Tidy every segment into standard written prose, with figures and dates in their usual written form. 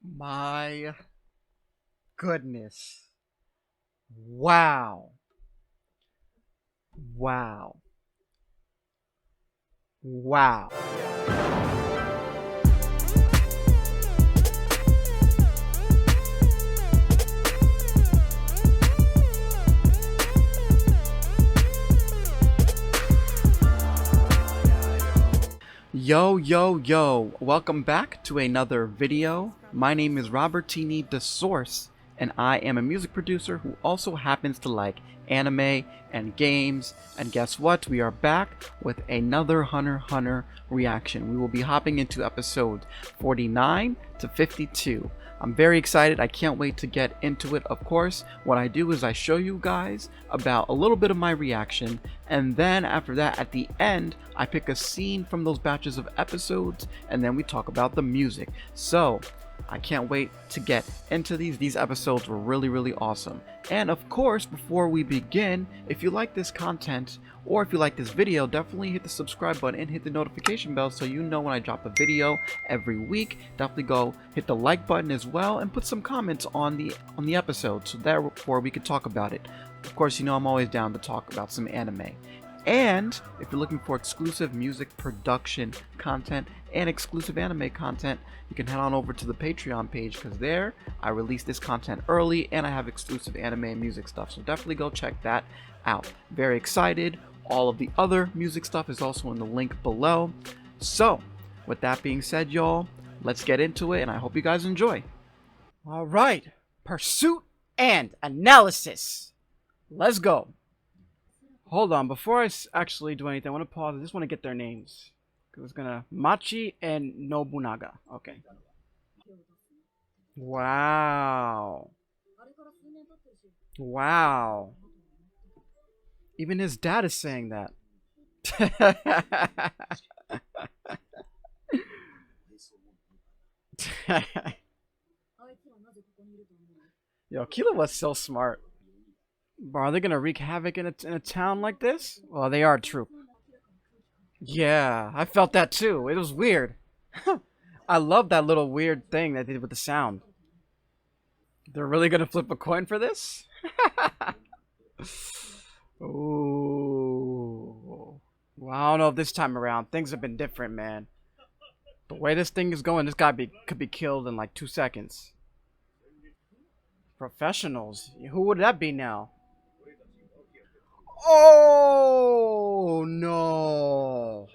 My goodness. Wow. Wow. Wow. Yo, yo, yo. Welcome back to another video. My name is Robertini De'Source, and I am a music producer who also happens to like anime and games. And guess what? We are back with another Hunter x Hunter reaction. We will be hopping into episode 49 to 52. I'm very excited. I can't wait to get into it. Of course, what I do is I show you guys about a little bit of my reaction, and then after that, at the end, I pick a scene from those batches of episodes, and then we talk about the music. So I can't wait to get into these. These episodes were really awesome. And of course, before we begin, if you like this content or if you like this video, definitely hit the subscribe button and hit the notification bell so you know when I drop a video every week. Definitely go hit the like button as well and put some comments on the episode so therefore we can talk about it. Of course, you know I'm always down to talk about some anime. And if you're looking for exclusive music production content and exclusive anime content, you can head on over to the Patreon page, because there I release this content early and I have exclusive anime and music stuff. So definitely go check that out. Very excited. All of the other music stuff is also in the link below. So with that being said, y'all, let's get into it, and I hope you guys enjoy. All right, pursuit and analysis. Let's go. Hold on, before I actually do anything, I want to pause. I just want to get their names. Because it's gonna... Machi and Nobunaga. Okay. Wow. Wow. Even his dad is saying that. Yo, Killua was so smart. Bro, are they gonna wreak havoc in a town like this? Well, they are Troupe. Yeah, I felt that too. It was weird. I love that little weird thing they did with the sound. They're really gonna flip a coin for this? Ooh. Well, I don't know if this time around things have been different, man. The way this thing is going, this guy could be killed in like 2 seconds. Professionals? Who would that be now? Oh no!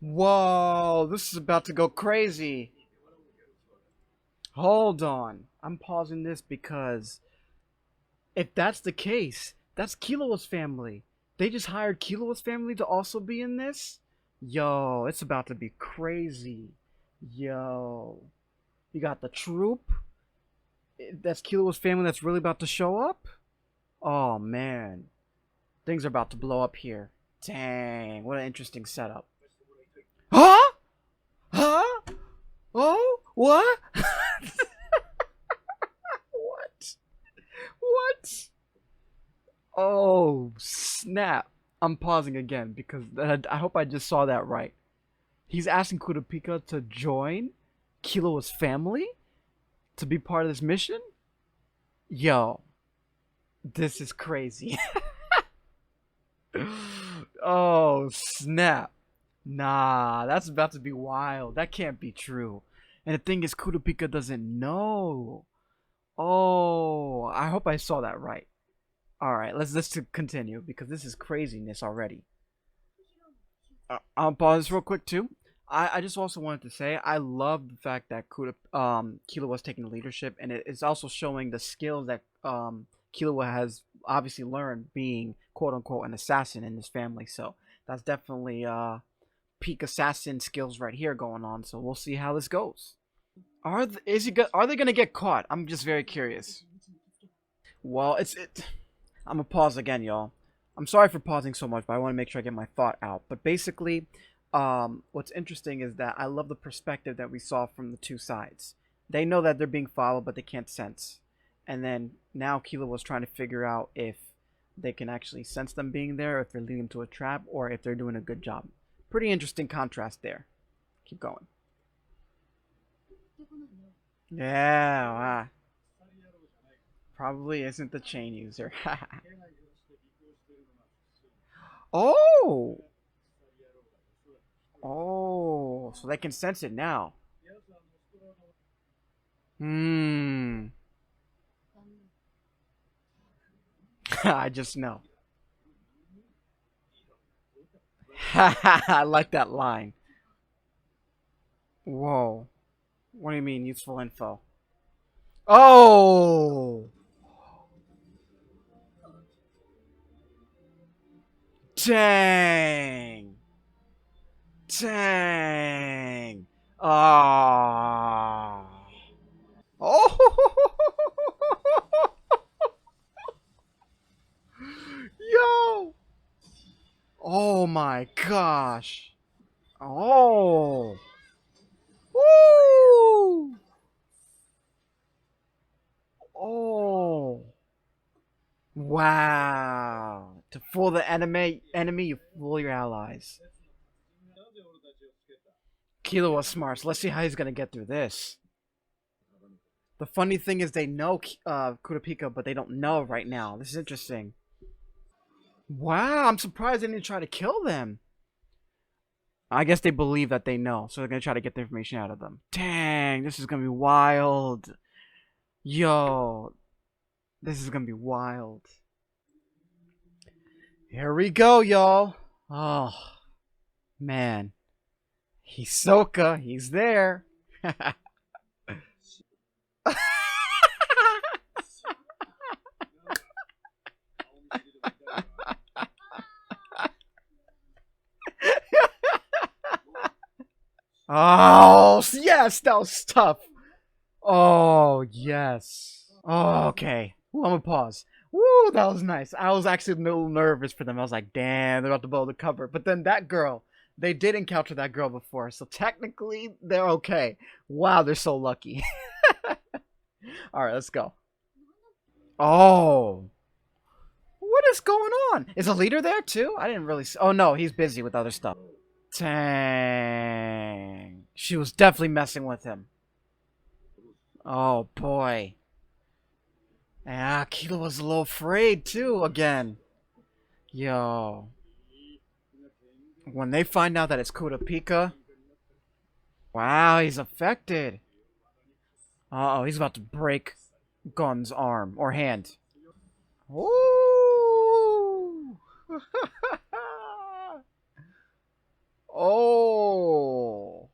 Whoa, this is about to go crazy. Hold on. I'm pausing this because if that's the case, that's Killua's family. They just hired Killua's family to also be in this? Yo, it's about to be crazy. Yo. You got the Troupe. That's Killua's family that's really about to show up? Oh, man. Things are about to blow up here. Dang, what an interesting setup. Huh? Huh? Oh? What? What? What? Oh, snap. I'm pausing again because I hope I just saw that right. He's asking Kurapika to join Killua's family to be part of this mission? Yo, this is crazy. Oh, snap. Nah, that's about to be wild. That can't be true. And the thing is, Kurapika doesn't know. Oh, I hope I saw that right. All right, let's continue because this is craziness already. I'll pause real quick too. I just also wanted to say I love the fact that Killua was taking leadership, and it's also showing the skills that Killua has obviously learned being quote unquote an assassin in his family. So that's definitely peak assassin skills right here going on. So we'll see how this goes. Are they gonna get caught? I'm just very curious. Well, I'm gonna pause again, y'all. I'm sorry for pausing so much, but I want to make sure I get my thought out. But basically, what's interesting is that I love the perspective that we saw from the two sides. They know that they're being followed, but they can't sense. And then now Killua was trying to figure out if they can actually sense them being there, if they're leading them to a trap, or if they're doing a good job. Pretty interesting contrast there. Keep going. Yeah, wow. Probably isn't the chain user. Oh! Oh, so they can sense it now. Hmm. I just know. I like that line. Whoa. What do you mean, useful info? Oh! Dang! Dang! Ah! Oh! Yo! Oh my gosh! Oh! Woo! Oh! Wow! To fool the enemy, you fool your allies. Killua was smart. So let's see how he's gonna get through this. The funny thing is, they know Kurapika, but they don't know right now. This is interesting. Wow, I'm surprised they didn't try to kill them. I guess they believe that they know, so they're gonna try to get the information out of them. Dang, this is gonna be wild. Yo, this is gonna be wild. Here we go, y'all. Oh, man. Hisoka, he's there. Oh, yes, that was tough. Oh, yes. Oh, okay. Ooh, I'm gonna pause. Woo, that was nice. I was actually a little nervous for them. I was like, damn, they're about to blow the cover. But then that girl, they did encounter that girl before, so technically they're okay. Wow, they're so lucky. All right, let's go. Oh, what is going on? Is a leader there too? I didn't really see. Oh no, he's busy with other stuff. Dang. She was definitely messing with him. Oh boy. Yeah, Kilo was a little afraid too again. Yo. When they find out that it's Kurapika. Wow, he's affected. Uh oh, he's about to break Gon's arm or hand. Ooh. Oh.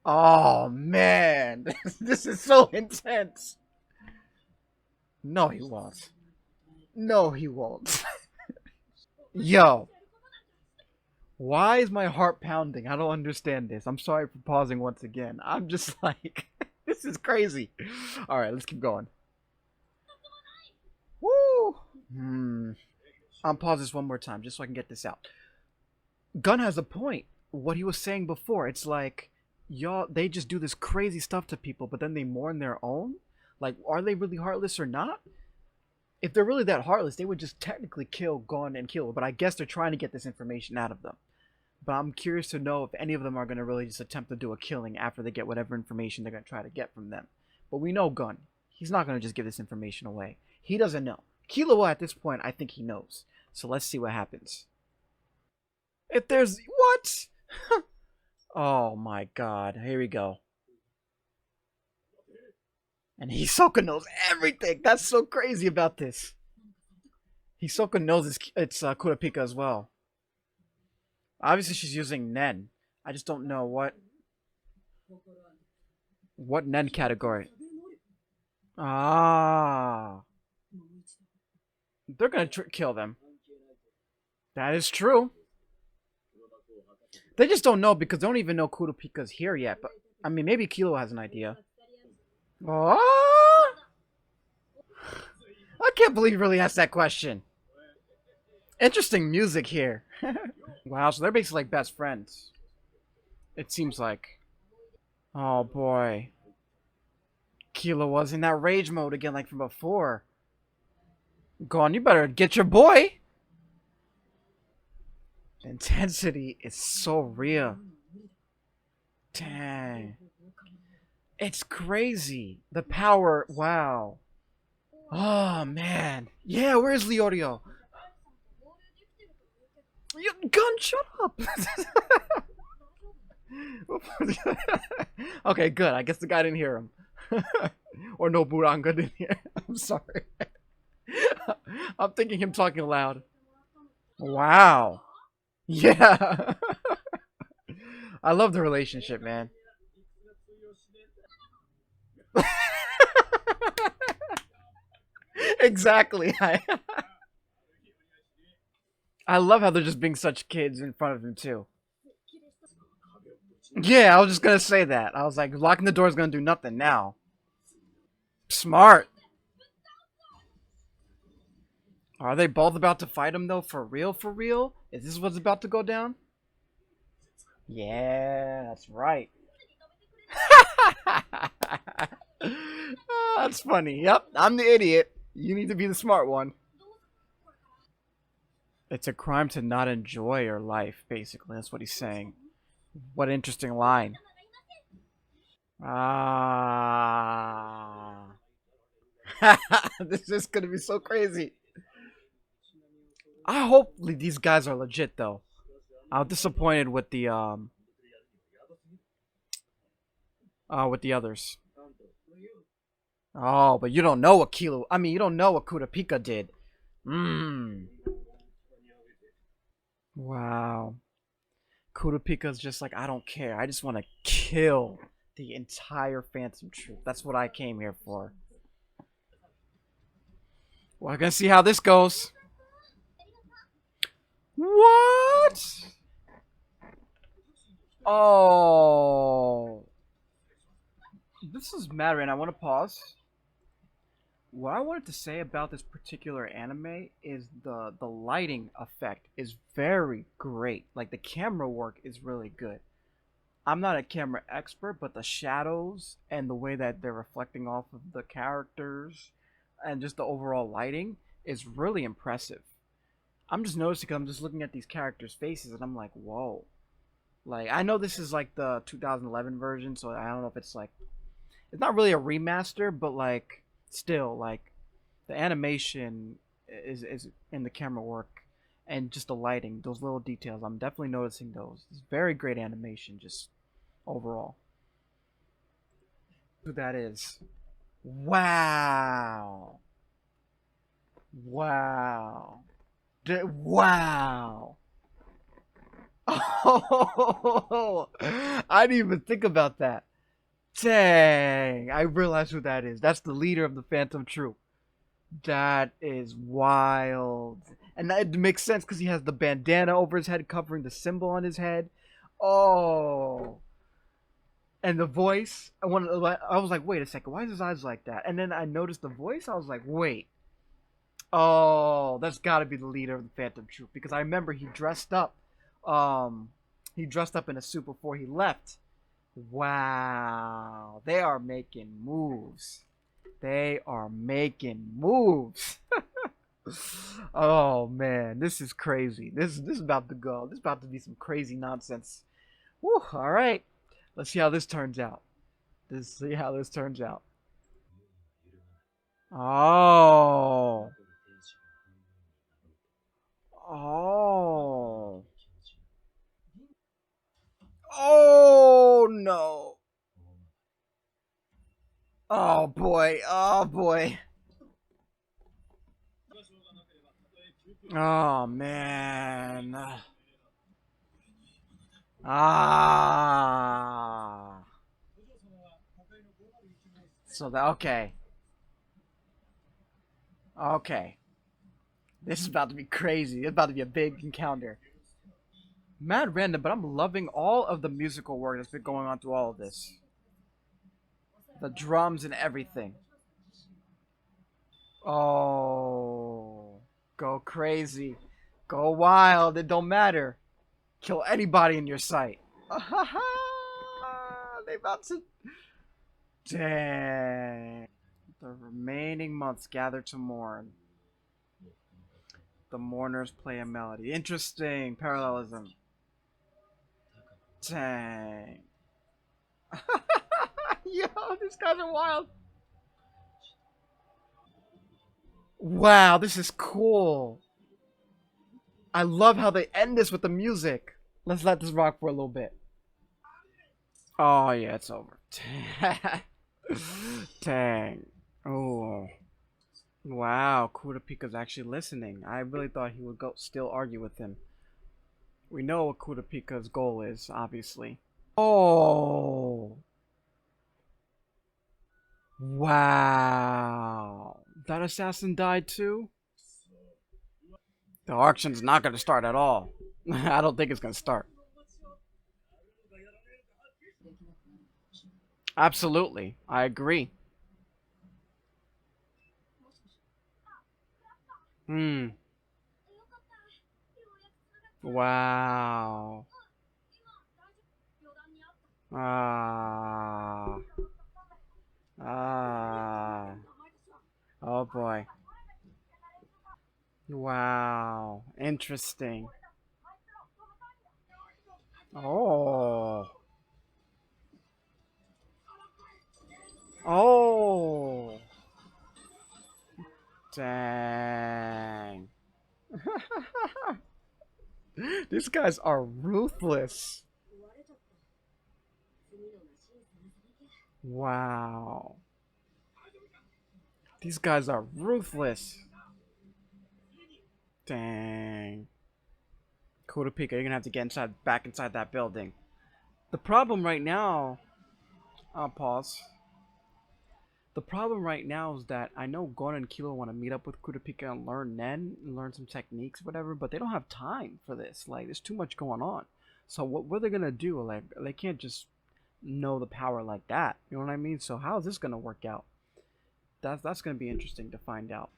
Oh man. This is so intense. No, he won't. No, he won't. Yo. Why is my heart pounding? I don't understand this. I'm sorry for pausing once again. I'm just like, this is crazy. All right, let's keep going. Woo! I'll pause this one more time just so I can get this out. Gun has a point. What he was saying before, it's like, y'all, they just do this crazy stuff to people, but then they mourn their own? Like, are they really heartless or not? If they're really that heartless, they would just technically kill Gon and Killua, but I guess they're trying to get this information out of them. But I'm curious to know if any of them are going to really just attempt to do a killing after they get whatever information they're going to try to get from them. But we know Gun. He's not going to just give this information away. He doesn't know. Killua at this point, I think he knows. So let's see what happens. If there's... What? Oh my god. Here we go. And Hisoka knows everything. That's so crazy about this. Hisoka knows it's Kurapika as well. Obviously, she's using Nen. I just don't know what Nen category. Ah, they're gonna kill them. That is true. They just don't know because they don't even know Kurapika's here yet. But I mean, maybe Kilo has an idea. Oh, I can't believe he really asked that question. Interesting music here. Wow, so they're basically like best friends. It seems like. Oh boy. Kilo was in that rage mode again like from before. Go on, you better get your boy. The intensity is so real. Dang. It's crazy. The power. Wow. Oh man. Yeah, where's Leorio? You, gun, shut up. Okay, good. I guess the guy didn't hear him. Or no Buranga didn't hear. I'm sorry. I'm thinking him talking loud. Wow. Yeah. I love the relationship, man. Exactly. I love how they're just being such kids in front of him too. Yeah, I was just gonna say that. I was like, locking the door is gonna do nothing now. Smart. Are they both about to fight him though? For real? For real? Is this what's about to go down? Yeah, that's right. That's funny. Yep, I'm the idiot. You need to be the smart one. It's a crime to not enjoy your life, basically. That's what he's saying. What an interesting line. Ah. This is gonna be so crazy. I hope these guys are legit though. I'm disappointed with the others. Oh, but you don't know what Kilo. I mean, you don't know what Kurapika did. Mmm. Wow. Kurapika's just like, I don't care. I just want to kill the entire Phantom Troop. That's what I came here for. Well, I'm gonna see how this goes. What? Oh. This is mad, and I want to pause. What I wanted to say about this particular anime is the lighting effect is very great. Like the camera work is really good. I'm not a camera expert, but the shadows and the way that they're reflecting off of the characters and just the overall lighting is really impressive. I'm just noticing 'cause I'm just looking at these characters' faces and I'm like, whoa. Like I know this is like the 2011 version, so I don't know if it's like it's not really a remaster, but like still like the animation is in the camera work and just the lighting, those little details. I'm definitely noticing those. It's very great animation, just overall. Who that is? Wow! Wow! Wow! Oh, I didn't even think about that. Dang! I realize who that is. That's the leader of the Phantom Troop. That is wild. And that makes sense because he has the bandana over his head covering the symbol on his head. Oh. And the voice. I was like, wait a second, why is his eyes like that? And then I noticed the voice. I was like, wait. Oh, that's got to be the leader of the Phantom Troop because I remember he dressed up. Um, he dressed up in a suit before he left. Wow, they are making moves. They are making moves. Oh man, this is crazy. This is about to go. This is about to be some crazy nonsense. Woo, all right. Let's see how this turns out. Let's see how this turns out. Oh. Oh. Oh no. Oh boy. Oh boy. Oh man. Ah. So that okay. Okay. This is about to be crazy. It's about to be a big encounter. Mad random, but I'm loving all of the musical work that's been going on through all of this. The drums and everything. Oh, go crazy, go wild. It don't matter. Kill anybody in your sight. They about to. Dang. The remaining months gather to mourn. The mourners play a melody. Interesting parallelism. Dang. Yo, These guys are wild. Wow, this is cool. I love how they end this with the music. Let's let this rock for a little bit. Oh yeah, it's over. Dang. Oh. Wow, Kurapika's actually listening. I really thought he would go still argue with him. We know what Kurapika's goal is, obviously. Oh. Wow. That assassin died too? The auction's not gonna start at all. I don't think it's gonna start. Absolutely. I agree. Hmm. Wow. Ah. Ah. Oh boy. Wow. Interesting. Oh. Oh. Dang. These guys are ruthless. Wow. These guys are ruthless. Dang. Kurapika, you're gonna have to get inside, back inside that building. The problem right now. I'll pause. The problem right now is that I know Gon and Killua want to meet up with Kurapika and learn Nen and learn some techniques, whatever, but they don't have time for this. Like, there's too much going on. So what are they gonna do? Like, they can't just know the power like that. You know what I mean? So how is this gonna work out? That's gonna be interesting to find out.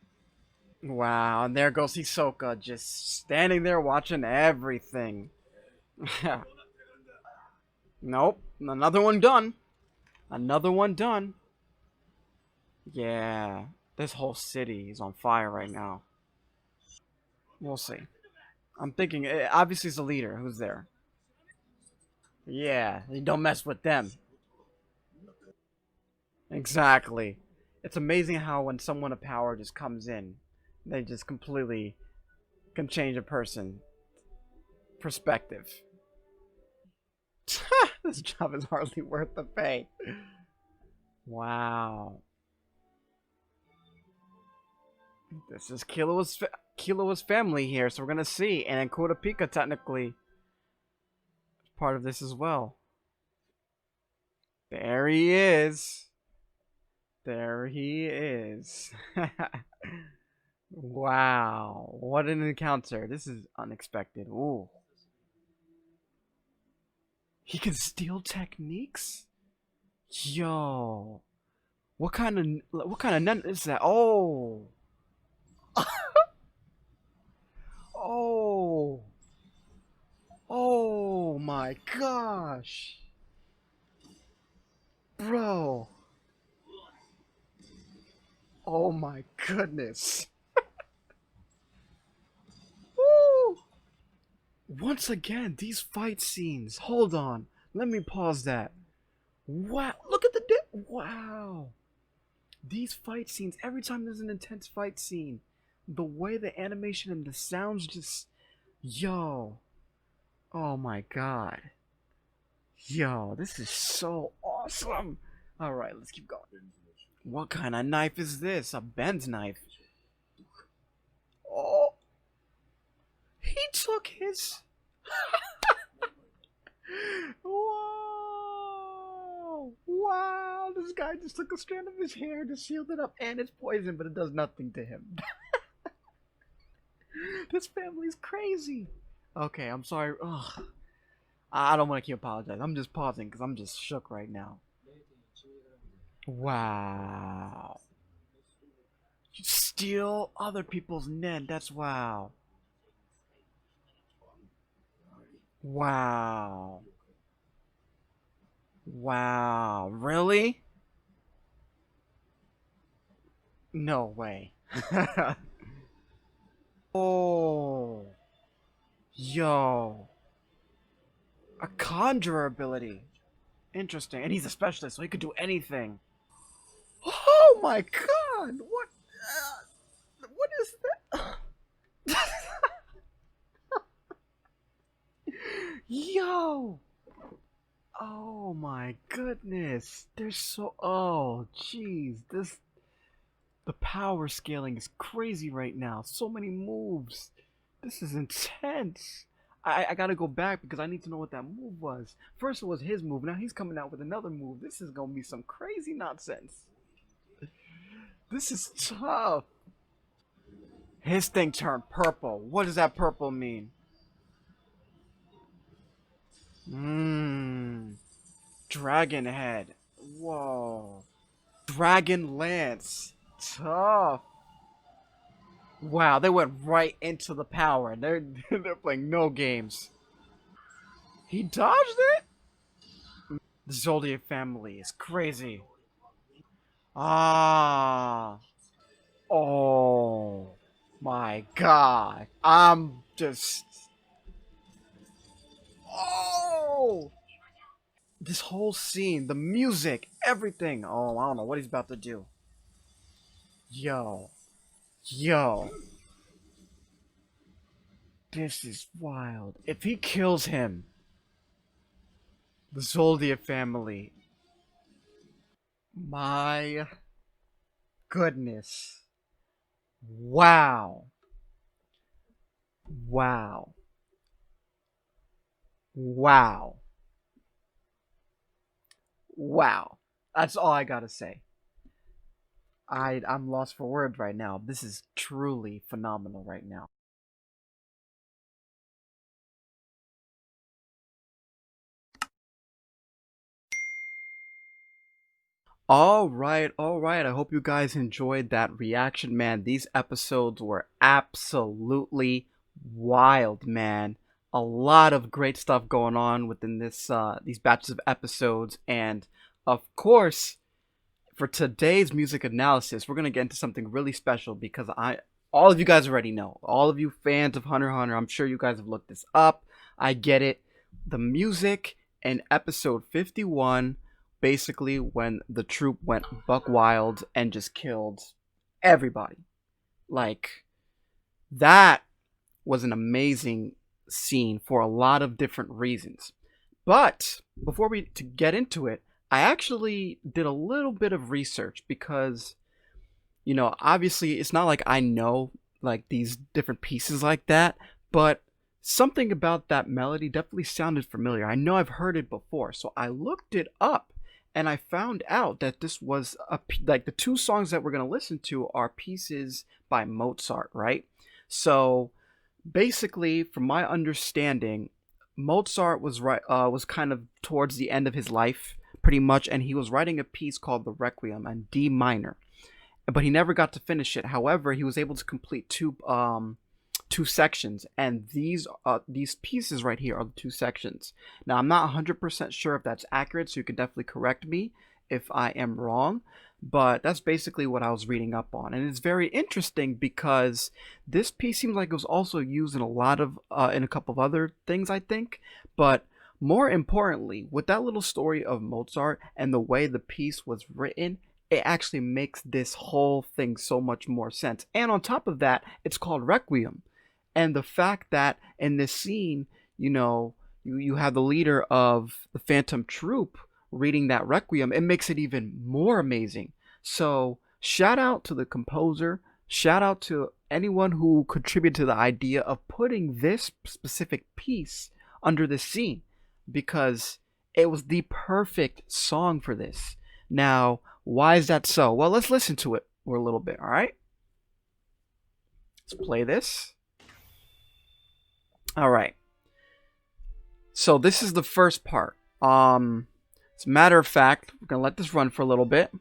Wow, and there goes Hisoka just standing there watching everything. Nope, another one done. Another one done. Yeah, this whole city is on fire right now. We'll see. I'm thinking, obviously, it's the leader who's there. Yeah, you don't mess with them. Exactly. It's amazing how when someone of power just comes in, they just completely can change a person perspective. This job is hardly worth the pay. Wow. This is Killua's family here, so we're gonna see. And then Kurapika technically is part of this as well. There he is. There he is. Wow. What an encounter. This is unexpected. Ooh. He can steal techniques? Yo. What kind of nun is that? Oh. Oh. Oh my gosh. Bro. Oh my goodness. Woo. Once again, these fight scenes. Hold on. Let me pause that. Wow. Look at the wow. These fight scenes, every time there's an intense fight scene, the way the animation and the sounds just. Yo. Oh my god. Yo, this is so awesome. Alright, let's keep going. What kind of knife is this? A Ben's knife. Oh. He took his. Whoa! Wow! This guy just took a strand of his hair, just sealed it up, and it's poison, but it does nothing to him. This family's crazy. Okay, I'm sorry. Ugh. I don't want to keep apologizing. I'm just pausing because I'm just shook right now. Wow. You steal other people's Nen. That's wow. Wow. Wow. Really? No way. Oh. Yo. A conjurer ability. Interesting. And he's a specialist, so he could do anything. Oh my god! What is that? Yo! Oh my goodness! There's so. Oh, jeez. The power scaling is crazy right now. So many moves. This is intense. I gotta go back because I need to know what that move was. First it was his move, now he's coming out with another move. This is gonna be some crazy nonsense. This is tough. His thing turned purple. What does that purple mean? Mmm. Dragon head. Whoa. Dragon lance. Tough. Wow, they went right into the power. They're playing no games. He dodged it? The Zoldyck family is crazy. Ah. Oh my god. I'm just. Oh! This whole scene, the music, everything. Oh, I don't know what he's about to do. Yo. Yo. This is wild. If he kills him, the Zoldyck family. My goodness. Wow. Wow. Wow. Wow. That's all I gotta say. I'm lost for words right now. This is truly phenomenal right now. All right, all right. I hope you guys enjoyed that reaction, man. These episodes were absolutely wild, man. A lot of great stuff going on within this these batches of episodes, and of course, for today's music analysis, we're gonna get into something really special because all of you guys already know. All of you fans of Hunter x Hunter, I'm sure you guys have looked this up. I get it. The music in episode 51, basically when the troop went buck wild and just killed everybody. Like, that was an amazing scene for a lot of different reasons. But before we to get into it, I actually did a little bit of research because, obviously it's not like I know like these different pieces like that, but something about that melody definitely sounded familiar. I know I've heard it before, so I looked it up and I found out that this was like the two songs that we're going to listen to are pieces by Mozart, right? So basically, from my understanding, Mozart was kind of towards the end of his life, pretty much, and he was writing a piece called the Requiem in D minor, but he never got to finish it. However, he was able to complete two sections, and these pieces right here are the two sections. Now, I'm not 100% sure if that's accurate, so you can definitely correct me if I am wrong, but that's basically what I was reading up on, and it's very interesting because this piece seems like it was also used in in a couple of other things, I think, but more importantly, with that little story of Mozart and the way the piece was written, it actually makes this whole thing so much more sense. And on top of that, it's called Requiem. And the fact that in this scene, you have the leader of the Phantom Troop reading that Requiem, it makes it even more amazing. So, shout out to the composer, shout out to anyone who contributed to the idea of putting this specific piece under this scene because it was the perfect song for this. Now, why is that so? Well, let's listen to it for a little bit, all right? Let's play this. All right. So this is the first part. As a matter of fact, we're gonna let this run for a little bit.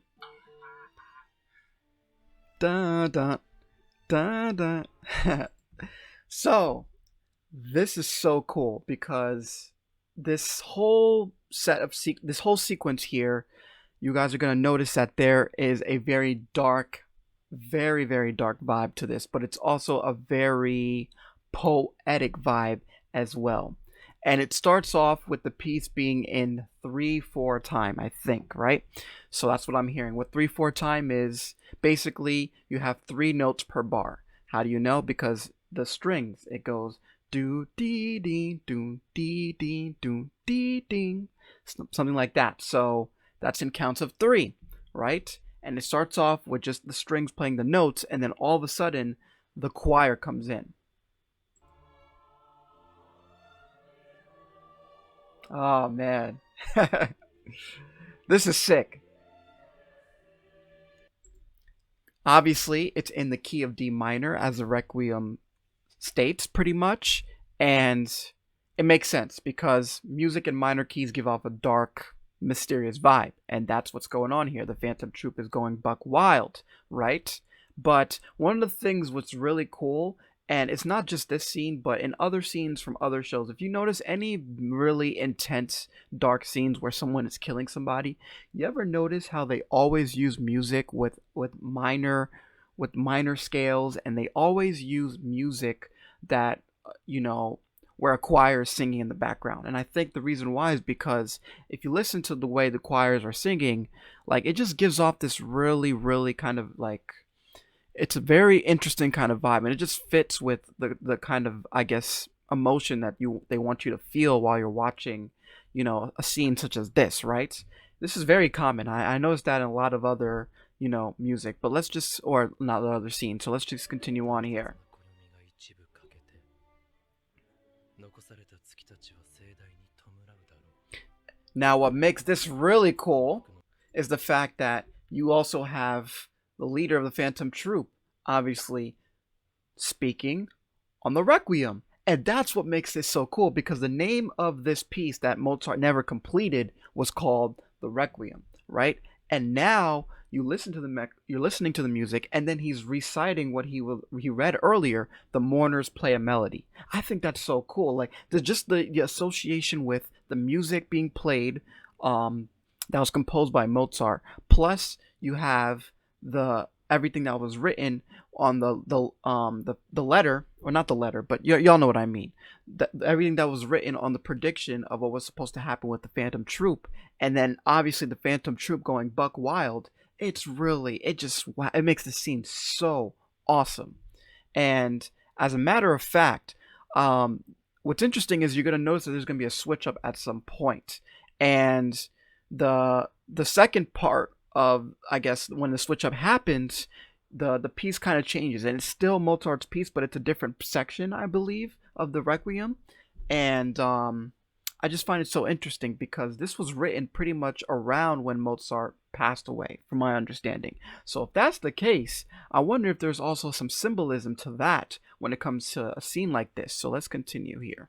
Dun dun dun dun. So this is so cool because this whole this whole sequence here, you guys are gonna notice that there is a very dark, very very dark vibe to this, but it's also a very poetic vibe as well. And it starts off with the piece being in 3/4 time, I think, right? So that's what I'm hearing. What 3/4 time is, basically you have 3 notes per bar. How do you know? Because the strings, it goes do dee dee do dee dee do dee ding, something like that. So that's in counts of 3, right? And it starts off with just the strings playing the notes, and then all of a sudden the choir comes in. Oh man. This is sick. Obviously, it's in the key of D minor, as the Requiem states, pretty much, and it makes sense because music in minor keys give off a dark, mysterious vibe, and that's what's going on here. The Phantom Troupe is going buck wild, right? But one of the things what's really cool, and it's not just this scene, but in other scenes from other shows, if you notice any really intense, dark scenes where someone is killing somebody, you ever notice how they always use music with minor scales, and they always use music that you know where a choir is singing in the background. And I think the reason why is because if you listen to the way the choirs are singing, like it just gives off this really kind of like, it's a very interesting kind of vibe, and it just fits with the kind of, I guess, emotion that you they want you to feel while you're watching, a scene such as this, right? This is very common. I noticed that in a lot of other, music, but let's just, or not the other scenes, so let's just continue on here. Now, what makes this really cool is the fact that you also have the leader of the Phantom Troupe, obviously, speaking on the Requiem. And that's what makes this so cool, because the name of this piece that Mozart never completed was called the Requiem, right? And now you're listening to the music, and then he's reciting what he read earlier. The mourners play a melody. I think that's so cool. Like the association with the music being played, that was composed by Mozart. Plus, you have the everything that was written on the letter, or not the letter, but y'all know what I mean. Everything that was written on the prediction of what was supposed to happen with the Phantom Troupe, and then obviously the Phantom Troupe going buck wild. It makes the scene so awesome. And as a matter of fact, what's interesting is you're gonna notice that there's gonna be a switch up at some point, and the second part of, I guess, when the switch up happens, the piece kind of changes, and it's still Mozart's piece, but it's a different section, I believe, of the Requiem. And I just find it so interesting because this was written pretty much around when Mozart passed away, from my understanding. So if that's the case, I wonder if there's also some symbolism to that when it comes to a scene like this. So let's continue here.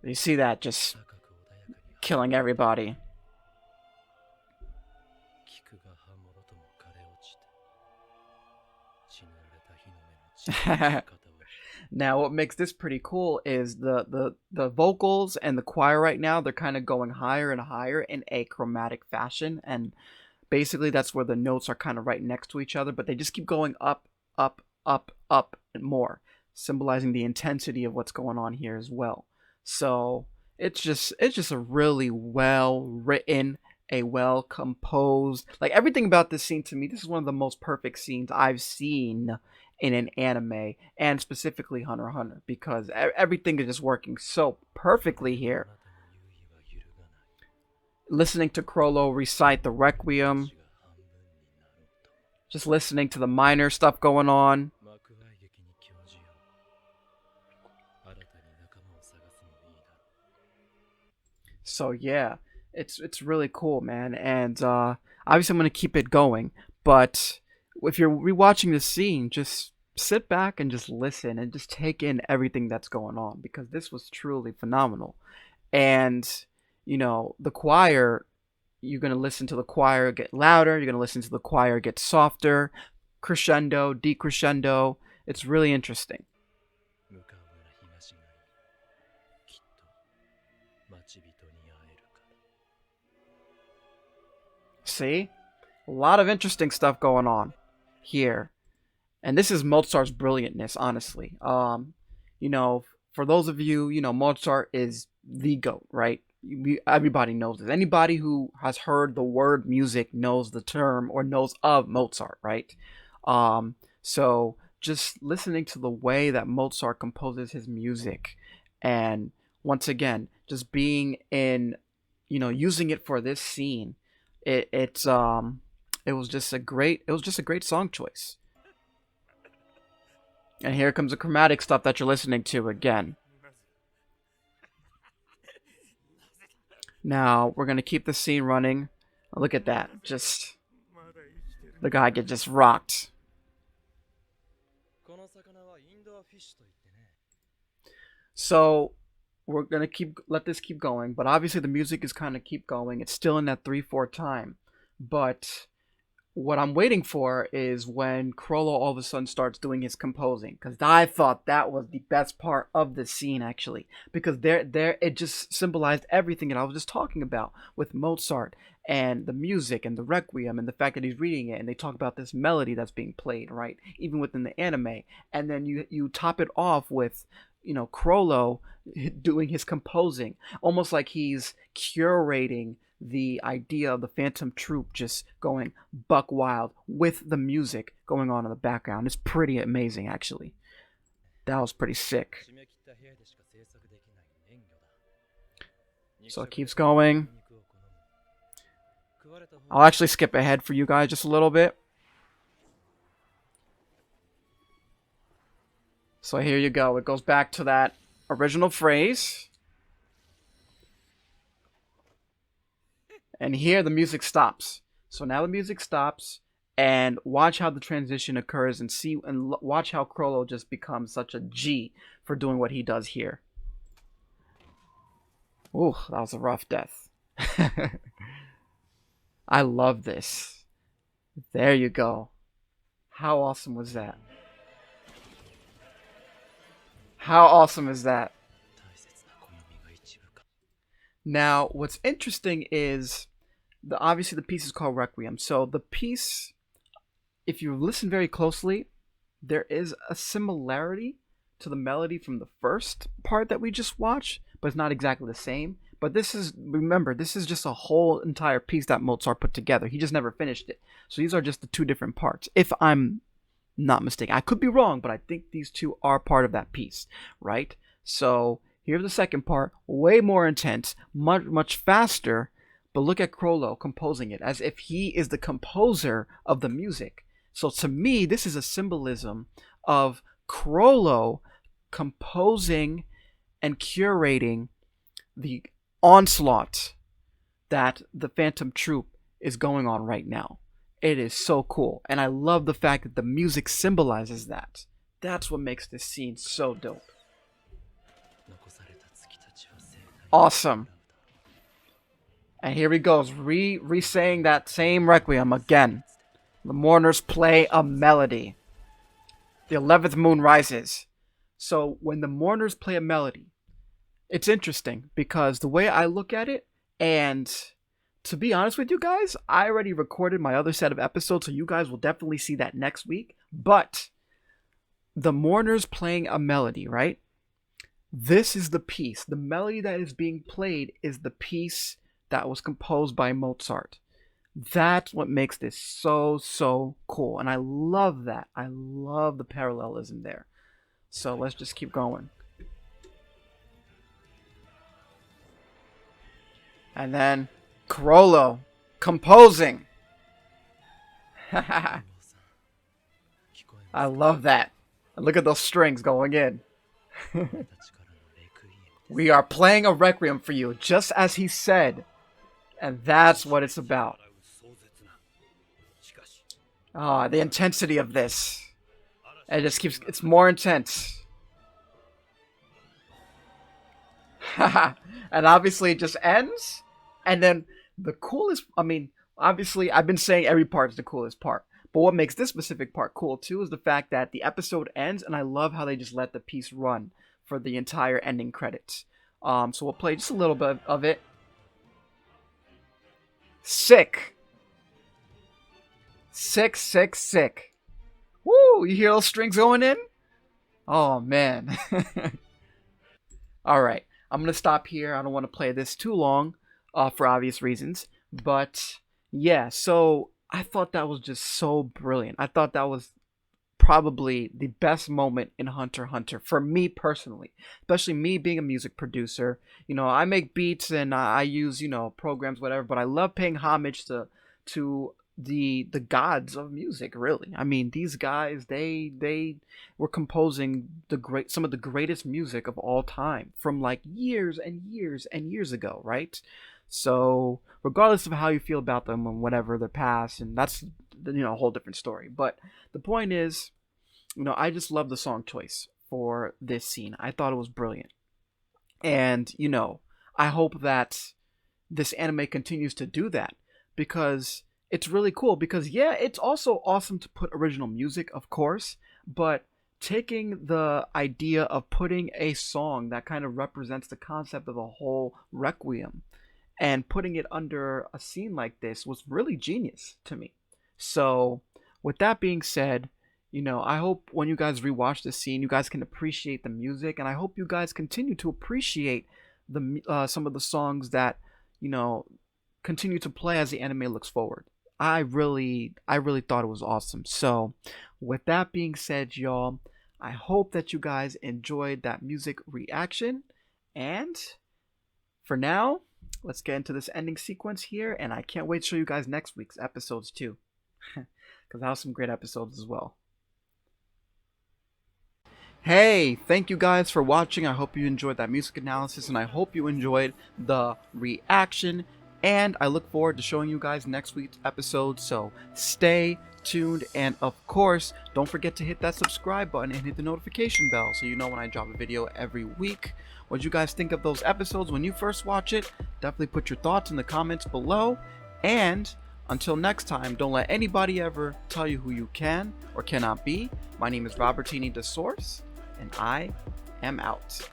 You see that just killing everybody. Now, what makes this pretty cool is the vocals and the choir right now, they're kind of going higher and higher in a chromatic fashion, and basically that's where the notes are kind of right next to each other, but they just keep going up, up, and more, symbolizing the intensity of what's going on here as well. So it's just a really well written, a well composed, like everything about this scene, to me, this is one of the most perfect scenes I've seen in an anime, and specifically Hunter x Hunter, because everything is just working so perfectly here. Listening to Crollo recite the Requiem, just listening to the minor stuff going on. So yeah, it's really cool, man. And obviously I'm gonna keep it going, but if you're rewatching this scene, just sit back and just listen and just take in everything that's going on, because this was truly phenomenal. And the choir, you're gonna listen to the choir get louder, you're gonna listen to the choir get softer, crescendo, decrescendo. It's really interesting. See? A lot of interesting stuff going on here. And this is Mozart's brilliantness, honestly. You know, for those of you, you know, Mozart is the GOAT, right? Everybody knows this. Anybody who has heard the word music knows the term or knows of Mozart, right? So just listening to the way that Mozart composes his music, and once again, just being in, you know, using it for this scene, it was just a great song choice. And here comes the chromatic stuff that you're listening to again. Now we're gonna keep the scene running. Look at that. Just the guy get just rocked. So we're gonna let this keep going, but obviously the music is kind of keep going. It's still in that 3/4 time, but what I'm waiting for is when Crollo all of a sudden starts doing his composing, because I thought that was the best part of the scene actually, because there it just symbolized everything that I was just talking about with Mozart and the music and the Requiem and the fact that he's reading it, and they talk about this melody that's being played, right, even within the anime, and then you top it off with, you know, Crollo doing his composing, almost like he's curating the idea of the Phantom Troupe just going buck wild with the music going on in the background. It's pretty amazing, actually. That was pretty sick. So it keeps going. I'll actually skip ahead for you guys just a little bit. So here you go. It goes back to that original phrase. And here the music stops. So now the music stops, and watch how the transition occurs, and watch how Crollo just becomes such a G for doing what he does here. Ooh, that was a rough death. I love this. There you go. How awesome was that? How awesome is that? Now, what's interesting is obviously the piece is called Requiem. So the piece, if you listen very closely, there is a similarity to the melody from the first part that we just watched, but it's not exactly the same. But remember, this is just a whole entire piece that Mozart put together. He just never finished it. So these are just the two different parts, if I'm not mistaken. I could be wrong, but I think these two are part of that piece, right? So here's the second part, way more intense, much faster, but look at Crollo composing it as if he is the composer of the music. So to me, this is a symbolism of Crollo composing and curating the onslaught that the Phantom Troupe is going on right now. It is so cool, and I love the fact that the music symbolizes that. That's what makes this scene so dope. Awesome. And here he goes, re-saying that same Requiem again. The mourners play a melody. The 11th moon rises. So when the mourners play a melody, it's interesting because the way I look at it, and to be honest with you guys, I already recorded my other set of episodes, so you guys will definitely see that next week. But the mourners playing a melody, right? This is the piece. The melody that is being played is the piece that was composed by Mozart. That's what makes this so cool. And I love that. I love the parallelism there. So let's just keep going. And then Crollo composing. I love that. And look at those strings going in. We are playing a Requiem for you, just as he said. And that's what it's about. Ah, the intensity of this. It just keeps, it's more intense. And obviously it just ends. And then the coolest, I mean, obviously I've been saying every part is the coolest part. But what makes this specific part cool too is the fact that the episode ends, and I love how they just let the piece run for the entire ending credits. So we'll play just a little bit of it. Sick. Sick. Woo! You hear those strings going in? Oh man. All right, I'm gonna stop here. I don't want to play this too long, for obvious reasons. But yeah, so I thought that was just so brilliant. I thought that was probably the best moment in Hunter x Hunter for me personally, especially me being a music producer. I make beats and I use programs, whatever. But I love paying homage to the gods of music. Really, I mean, these guys they were composing some of the greatest music of all time from like years and years and years ago, right? So regardless of how you feel about them and whatever their past, and that's a whole different story. But the point is, I just love the song choice for this scene. I thought it was brilliant. And, I hope that this anime continues to do that because it's really cool. Because, yeah, it's also awesome to put original music, of course, but taking the idea of putting a song that kind of represents the concept of a whole Requiem and putting it under a scene like this was really genius to me. So, with that being said, I hope when you guys rewatch this scene, you guys can appreciate the music, and I hope you guys continue to appreciate the some of the songs that you know continue to play as the anime looks forward. I really thought it was awesome. So, with that being said, y'all, I hope that you guys enjoyed that music reaction, and for now, let's get into this ending sequence here, and I can't wait to show you guys next week's episodes too, because I have some great episodes as well. Hey, thank you guys for watching. I hope you enjoyed that music analysis, and I hope you enjoyed the reaction, and I look forward to showing you guys next week's episode, so stay tuned, and of course, don't forget to hit that subscribe button and hit the notification bell so you know when I drop a video every week. What do you guys think of those episodes when you first watch it? Definitely put your thoughts in the comments below, and until next time, don't let anybody ever tell you who you can or cannot be. My name is Robertini De'Source, and I am out.